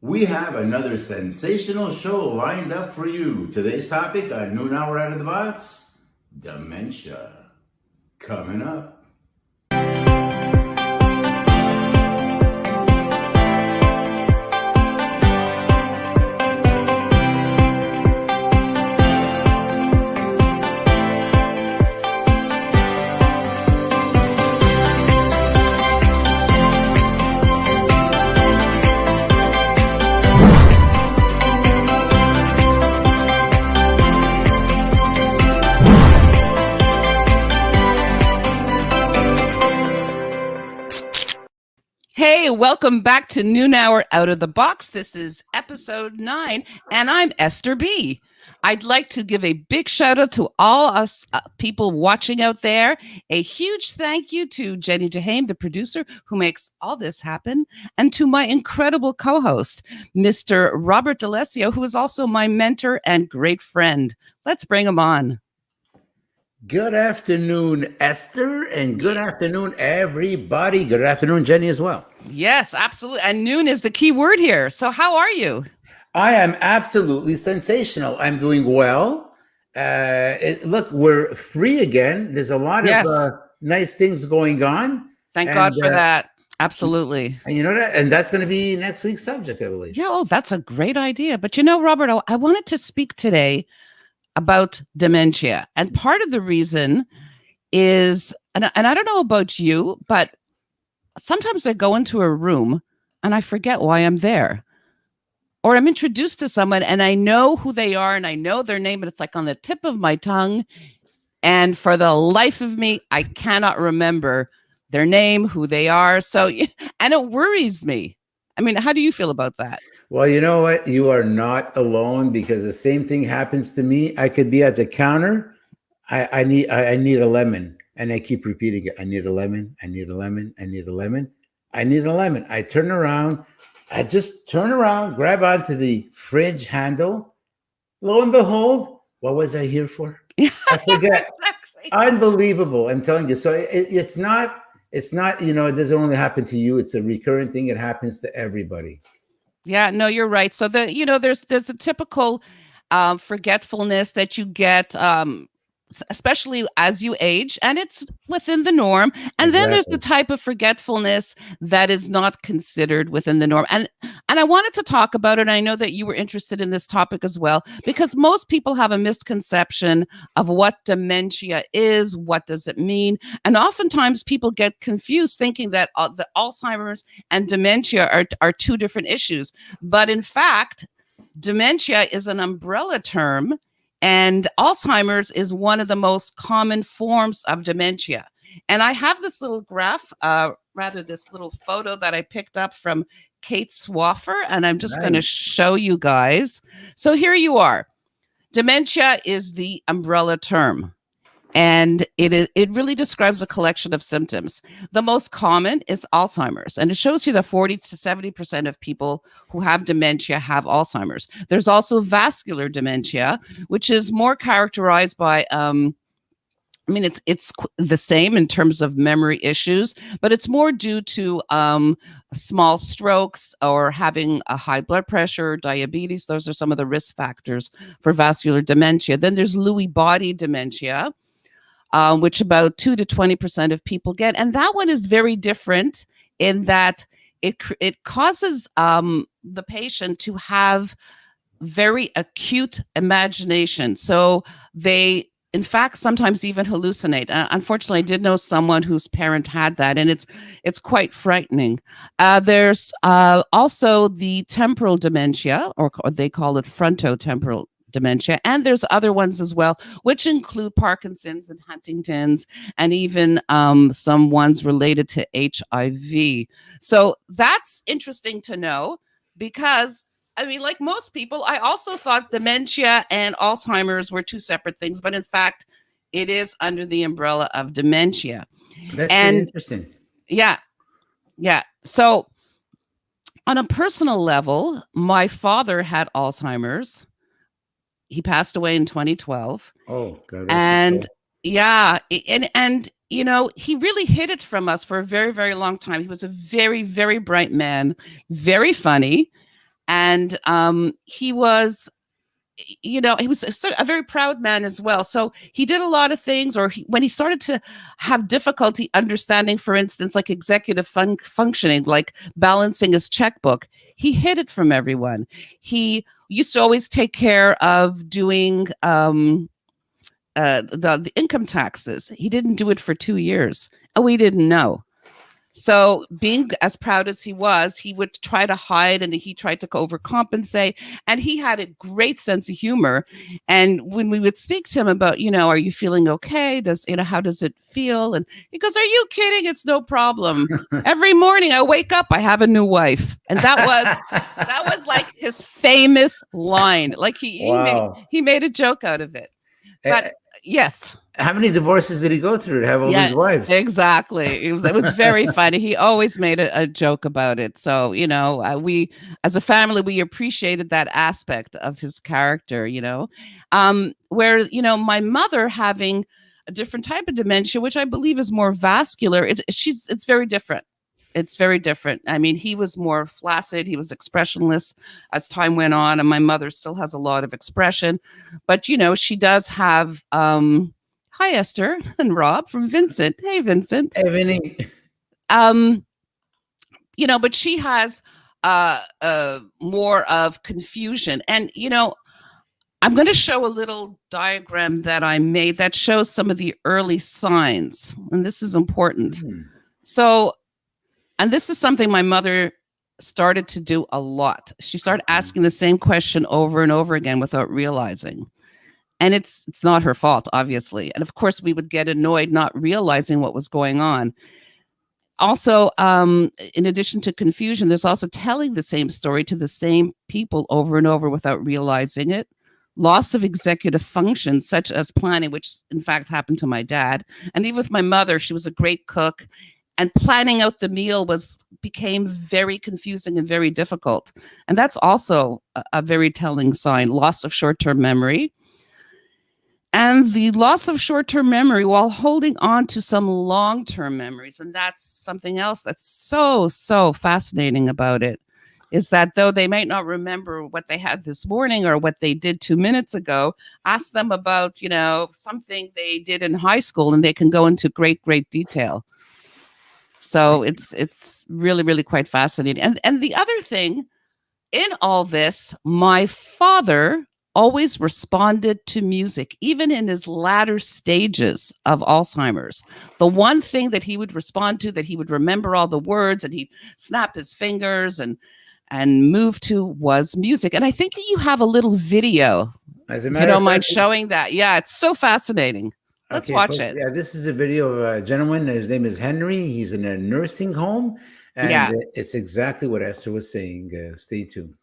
We have another sensational show lined up for you. Today's topic on Noon Hour Out of the Box, dementia. Coming up. Hey, welcome back to Noon Hour Out of the Box. This is episode 9, and I'm Esther B. I'd like to give a big shout out to all us people watching out there. A huge thank you to Jenny Jahame, the producer, who makes all this happen, and to my incredible co-host, Mr. Robert D'Alessio, who is also my mentor and great friend. Let's bring him on. Good afternoon, Esther, and good afternoon, everybody. Good afternoon, Jenny, as well. Yes, absolutely. And noon is the key word here. So how are you? I am absolutely sensational. I'm doing well. Look, we're free again. There's a lot of nice things going on. Thank God for that. Absolutely. And you know that, and that's going to be next week's subject, I believe. Yeah, that's a great idea. But you know, Robert, I wanted to speak today about dementia. And part of the reason is, and I don't know about you, but sometimes I go into a room and I forget why I'm there. Or I'm introduced to someone and I know who they are and I know their name, and it's like on the tip of my tongue. And for the life of me, I cannot remember their name, who they are. So, and it worries me. I mean, how do you feel about that? Well, you know what? You are not alone, because the same thing happens to me. I could be at the counter. I need a lemon. And I keep repeating it. I need a lemon. I need a lemon. I need a lemon. I need a lemon. I turn around. I just turn around, grab onto the fridge handle. Lo and behold, what was I here for? I forget. Exactly. Unbelievable. I'm telling you. So it's not, you know, it doesn't only happen to you. It's a recurrent thing. It happens to everybody. Yeah, no, you're right. So there's a typical forgetfulness that you get, especially as you age, and it's within the norm. And then there's the type of forgetfulness that is not considered within the norm. And I wanted to talk about it. I know that you were interested in this topic as well, because most people have a misconception of what dementia is. What does it mean? And oftentimes people get confused thinking that the Alzheimer's and dementia are two different issues. But in fact, dementia is an umbrella term, and Alzheimer's is one of the most common forms of dementia. And I have this little graph, this little photo that I picked up from Kate Swaffer, and I'm just going to show you guys. So here you are. Dementia is the umbrella term, and it really describes a collection of symptoms. The most common is Alzheimer's, and it shows you that 40 to 70% of people who have dementia have Alzheimer's. There's also vascular dementia, which is more characterized by it's the same in terms of memory issues, but it's more due to small strokes or having a high blood pressure, diabetes. Those are some of the risk factors for vascular dementia. Then there's Lewy body dementia, which about 2 to 20% of people get. And that one is very different in that it causes the patient to have very acute imagination. So they, in fact, sometimes even hallucinate. Unfortunately, I did know someone whose parent had that, and it's quite frightening. There's also the temporal dementia, or they call it frontotemporal dementia, and there's other ones as well, which include Parkinson's and Huntington's, and even some ones related to HIV. So that's interesting to know, because I mean, like most people, I also thought dementia and Alzheimer's were two separate things, but in fact, it is under the umbrella of dementia. That's really interesting. Yeah. So on a personal level, my father had Alzheimer's. He passed away in 2012. Oh, God. And yeah, and you know, he really hid it from us for a very, very long time. He was a very, very bright man, very funny. And he was, he was a very proud man as well. So he did a lot of things, or when he started to have difficulty understanding, for instance, like executive functioning, like balancing his checkbook, he hid it from everyone. He used to always take care of doing the income taxes. He didn't do it for 2 years, and we didn't know. So being as proud as he was, he would try to hide, and he tried to overcompensate, and he had a great sense of humor. And when we would speak to him about, are you feeling okay? How does it feel? And he goes, are you kidding? It's no problem. Every morning I wake up, I have a new wife. And that was like his famous line. Like Wow. he made a joke out of it. But yes. How many divorces did he go through to have all these wives? Exactly. It was very funny. He always made a joke about it. So, we, as a family, we appreciated that aspect of his character, whereas, my mother having a different type of dementia, which I believe is more vascular, it's very different. It's very different. I mean, he was more flaccid. He was expressionless as time went on. And my mother still has a lot of expression. But, she does have... Hi, Esther and Rob from Vincent. Hey, Vincent. Hey, Vinny. But she has more of confusion. And, I'm going to show a little diagram that I made that shows some of the early signs. And this is important. So, and this is something my mother started to do a lot. She started asking the same question over and over again without realizing. And it's not her fault, obviously. And of course, we would get annoyed not realizing what was going on. Also, in addition to confusion, there's also telling the same story to the same people over and over without realizing it. Loss of executive function, such as planning, which in fact happened to my dad. And even with my mother, she was a great cook. And planning out the meal became very confusing and very difficult. And that's also a very telling sign. Loss of short-term memory. And the loss of short-term memory while holding on to some long-term memories. And that's something else that's so, so fascinating about it, is that though they might not remember what they had this morning or what they did 2 minutes ago, ask them about, something they did in high school, and they can go into great, great detail. So it's really, really quite fascinating. And the other thing in all this, my father always responded to music, even in his latter stages of Alzheimer's. The one thing that he would respond to, that he would remember all the words, and he'd snap his fingers and move to, was music. And I think that you have a little video. As a you matter don't of mind fact, showing that? Yeah, it's so fascinating. Let's watch it. Yeah, this is a video of a gentleman. His name is Henry. He's in a nursing home. And it's exactly what Esther was saying. Stay tuned.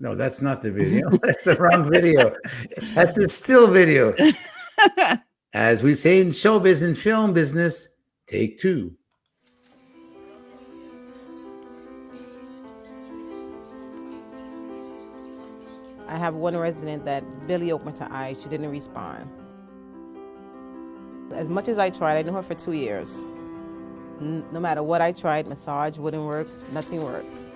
No, that's not the video. That's the wrong video. That's a still video. As we say in showbiz and film business, take two. I have one resident that barely opened her eyes. She didn't respond. As much as I tried, I knew her for 2 years. No matter what I tried, massage wouldn't work, nothing worked.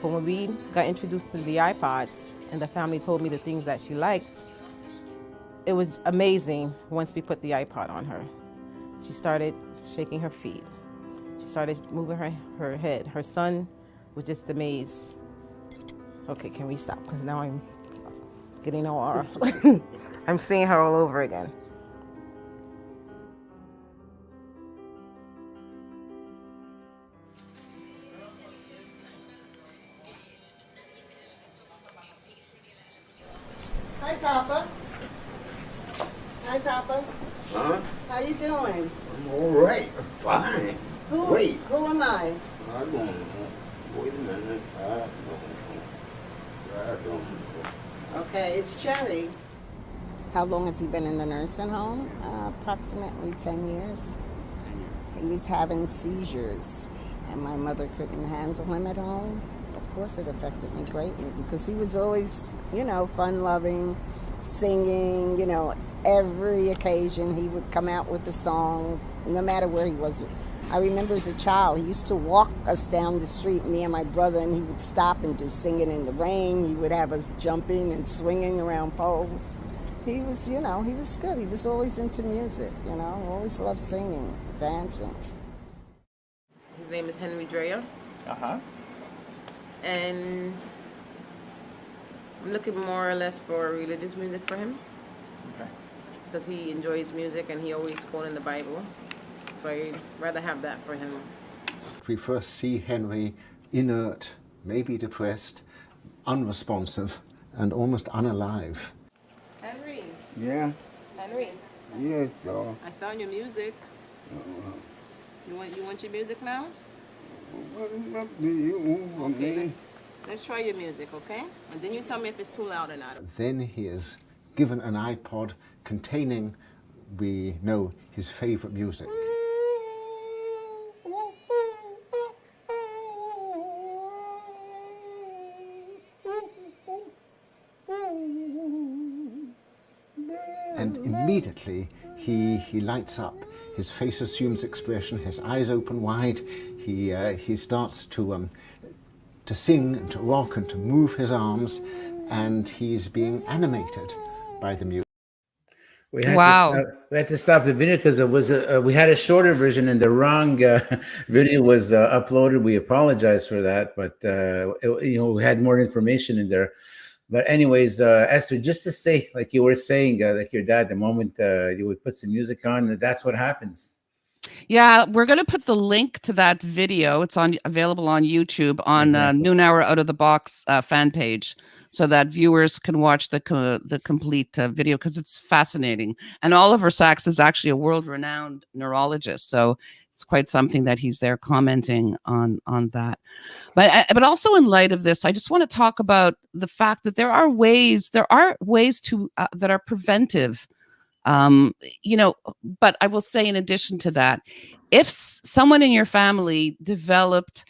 But when we got introduced to the iPods and the family told me the things that she liked, it was amazing once we put the iPod on her. She started shaking her feet. She started moving her head. Her son was just amazed. Okay, can we stop? Because now I'm getting all I'm seeing her all over again. Hi, Papa. Hi, Papa. Huh? How you doing? I'm all right. Fine. Wait. Who am I? I don't know. Wait a minute. I don't know. Okay, it's Cherry. How long has he been in the nursing home? Approximately 10 years. He was having seizures, and my mother couldn't handle him at home. Of course, it affected me greatly because he was always, fun-loving, singing, every occasion he would come out with a song, no matter where he was, I remember as a child, he used to walk us down the street, me and my brother, and he would stop and do singing in the rain. He would have us jumping and swinging around poles. He was, he was good. He was always into music, always loved singing, dancing. His name is Henry Dreyer. Uh-huh. And I'm looking more or less for religious music for him. Okay. Because he enjoys music and he always quoting the Bible. So I'd rather have that for him. We first see Henry inert, maybe depressed, unresponsive, and almost unalive. Henry. Yeah. Henry. Yes, y'all. I found your music. You want your music now? What do you want me? Let's try your music, okay? And then you tell me if it's too loud or not. Then he is given an iPod containing, we know, his favorite music. And immediately he lights up. His face assumes expression. His eyes open wide. He starts to sing and to rock and to move his arms, and he's being animated by the music. We had to stop the video because it was we had a shorter version and the wrong video was uploaded. We apologize for that, but we had more information in there. But anyways, Esther, just to say, like you were saying, like your dad, the moment you would put some music on, that's what happens. Yeah, we're going to put the link to that video. It's available on YouTube on Noon Hour Out of the Box fan page, so that viewers can watch the complete video, because it's fascinating. And Oliver Sacks is actually a world-renowned neurologist, so it's quite something that he's there commenting on that. But also in light of this, I just want to talk about the fact that there are ways to that are preventive. But I will say, in addition to that, if someone in your family developed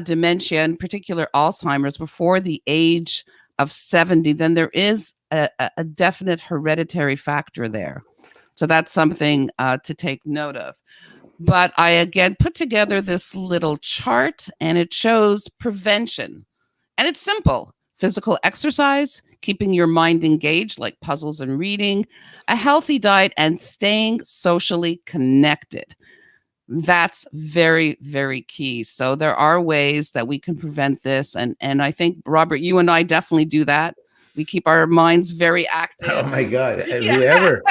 dementia, in particular Alzheimer's, before the age of 70, then there is a definite hereditary factor there. So that's something to take note of. But I, again, put together this little chart, and it shows prevention. And it's simple: physical exercise, keeping your mind engaged, like puzzles and reading, a healthy diet, and staying socially connected. That's very, very key. So there are ways that we can prevent this. And I think, Robert, you and I definitely do that. We keep our minds very active. Oh my God. Have you ever?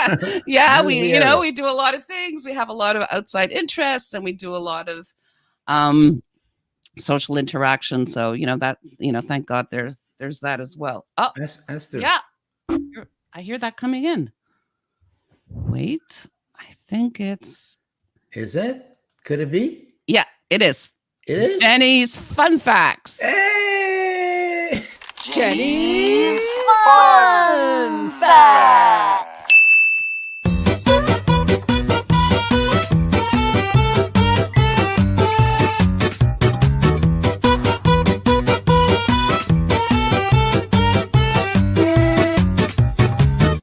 Yeah, we do a lot of things. We have a lot of outside interests, and we do a lot of social interaction. So, thank God there's that as well. Oh, Esther. Yeah. I hear that coming in. Wait, I think it's... Is it? Could it be? Yeah, it is. It is? Jenny's Fun Facts. Hey! Jenny's Fun Facts.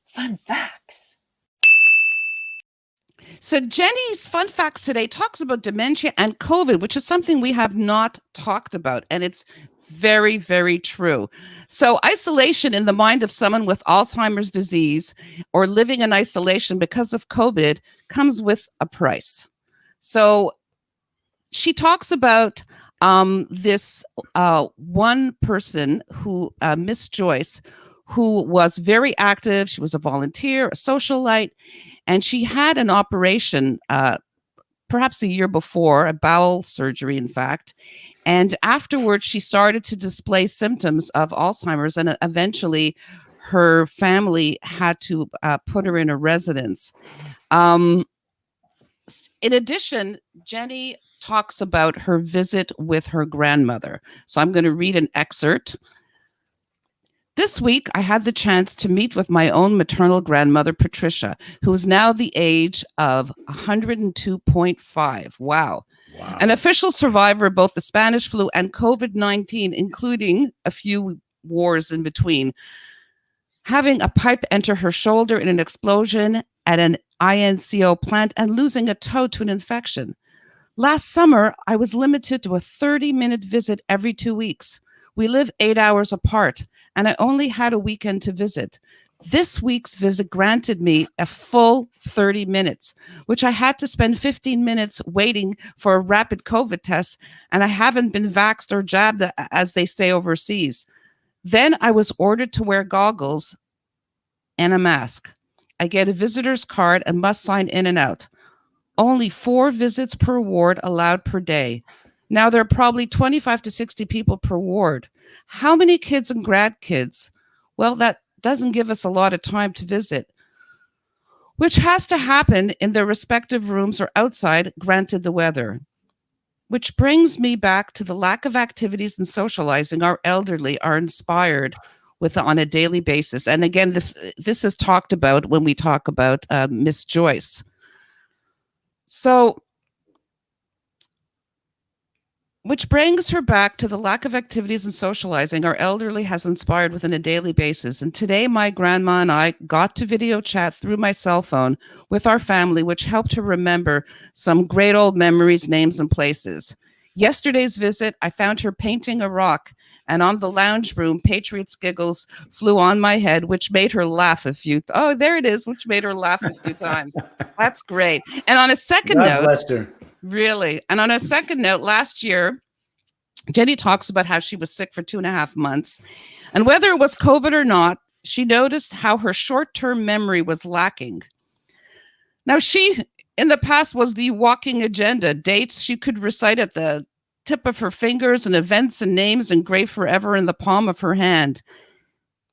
Fun Facts. So Jenny's Fun Facts today talks about dementia and COVID, which is something we have not talked about. And it's very, very true. So isolation in the mind of someone with Alzheimer's disease or living in isolation because of COVID comes with a price. So she talks about this one person who, Miss Joyce, who was very active. She was a volunteer, a socialite, and she had an operation perhaps a year before, a bowel surgery, in fact. And afterwards, she started to display symptoms of Alzheimer's, and eventually her family had to put her in a residence. In addition, Jenny talks about her visit with her grandmother. So I'm going to read an excerpt. This week, I had the chance to meet with my own maternal grandmother, Patricia, who is now the age of 102.5. Wow. An official survivor of both the Spanish flu and COVID-19, including a few wars in between. Having a pipe enter her shoulder in an explosion at an INCO plant and losing a toe to an infection. Last summer, I was limited to a 30-minute visit every 2 weeks. We live 8 hours apart, and I only had a weekend to visit. This week's visit granted me a full 30 minutes, which I had to spend 15 minutes waiting for a rapid COVID test, and I haven't been vaxxed or jabbed, as they say overseas. Then I was ordered to wear goggles and a mask. I get a visitor's card and must sign in and out. Only 4 visits per ward allowed per day. Now there are probably 25 to 60 people per ward. How many kids and grad kids? Well, that doesn't give us a lot of time to visit, which has to happen in their respective rooms or outside, granted the weather. Which brings me back to the lack of activities and socializing our elderly are inspired with on a daily basis. And again, this is talked about when we talk about Miss Joyce. So, which brings her back to the lack of activities and socializing our elderly has inspired within a daily basis. And today, my grandma and I got to video chat through my cell phone with our family, which helped her remember some great old memories, names, and places. Yesterday's visit, I found her painting a rock, and on the lounge room, Patriots giggles flew on my head, which made her laugh a few. Oh, there it is, which made her laugh a few times. That's great. And on a second God note, bless her. really, and on a second note, last year, Jenny talks about how she was sick for 2.5 months, and whether it was COVID or not, she noticed how her short-term memory was lacking. Now, she, in the past, was the walking agenda. Dates she could recite at the tip of her fingers, and events and names engraved forever in the palm of her hand.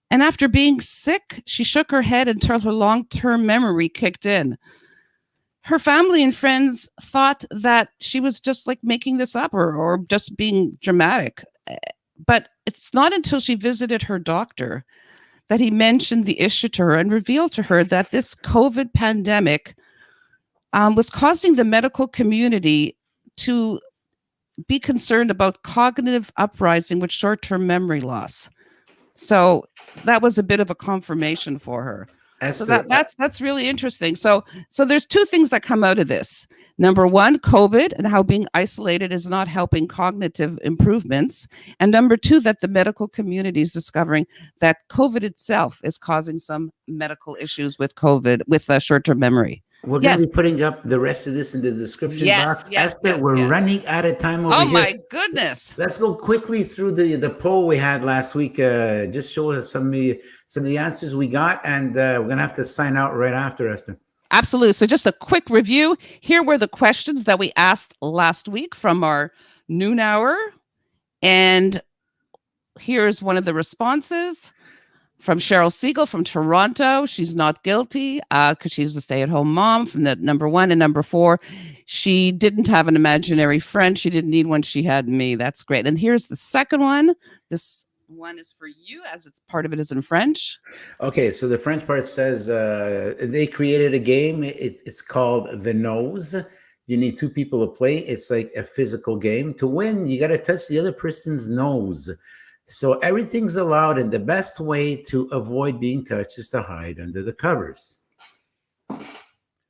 And after being sick, she shook her head until her long-term memory kicked in. Her family and friends thought that she was just like making this up or just being dramatic. But it's not until she visited her doctor that he mentioned the issue to her and revealed to her that this COVID pandemic was causing the medical community to be concerned about cognitive uprising with short-term memory loss. So that was a bit of a confirmation for her. So that's really interesting. So there's 2 things that come out of this. Number 1, COVID and how being isolated is not helping cognitive improvements. And number 2, that the medical community is discovering that COVID itself is causing some medical issues with COVID, with short-term memory. We're going to be putting up the rest of this in the description box. Esther, we're running out of time over here. Oh my goodness. Let's go quickly through the poll we had last week. Just show us some of the answers we got, and we're going to have to sign out right after, Esther. Absolutely. So just a quick review. Here were the questions that we asked last week from our noon hour. And here's one of the responses. From Cheryl Siegel from Toronto. She's not guilty because she's a stay-at-home mom. From the number 1 and number 4, she didn't have an imaginary friend. She didn't need one. She had me. That's great. And here's the second one. This one is for you, as it's part of it is in French. Okay, so the French part says they created a game. It's called The Nose. You need 2 people to play. It's like a physical game. To win, you got to touch the other person's nose. So everything's allowed, and the best way to avoid being touched is to hide under the covers.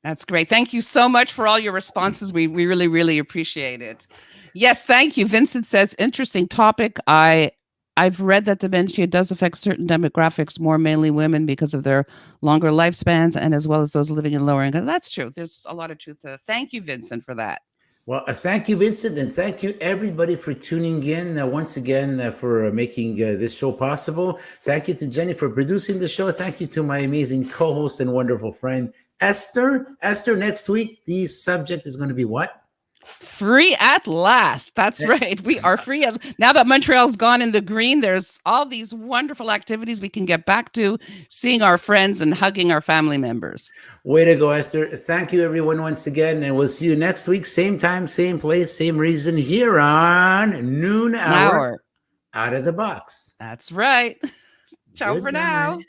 That's great. Thank you so much for all your responses. We really, really appreciate it. Yes, thank you. Vincent says, interesting topic. I've read that dementia does affect certain demographics, more mainly women, because of their longer lifespans and as well as those living in lower income. That's true. There's a lot of truth to that. Thank you, Vincent, for that. Well, thank you, Vincent, and thank you, everybody, for tuning in once again for making this show possible. Thank you to Jenny for producing the show. Thank you to my amazing co-host and wonderful friend, Esther. Esther, next week, the subject is going to be what? Free at last. That's right. We are free. Now that Montreal's gone in the green, there's all these wonderful activities we can get back to, seeing our friends and hugging our family members. Way to go, Esther. Thank you, everyone, once again. And we'll see you next week. Same time, same place, same reason here on Noon Hour. Out of the Box. That's right. Ciao Good for now. night.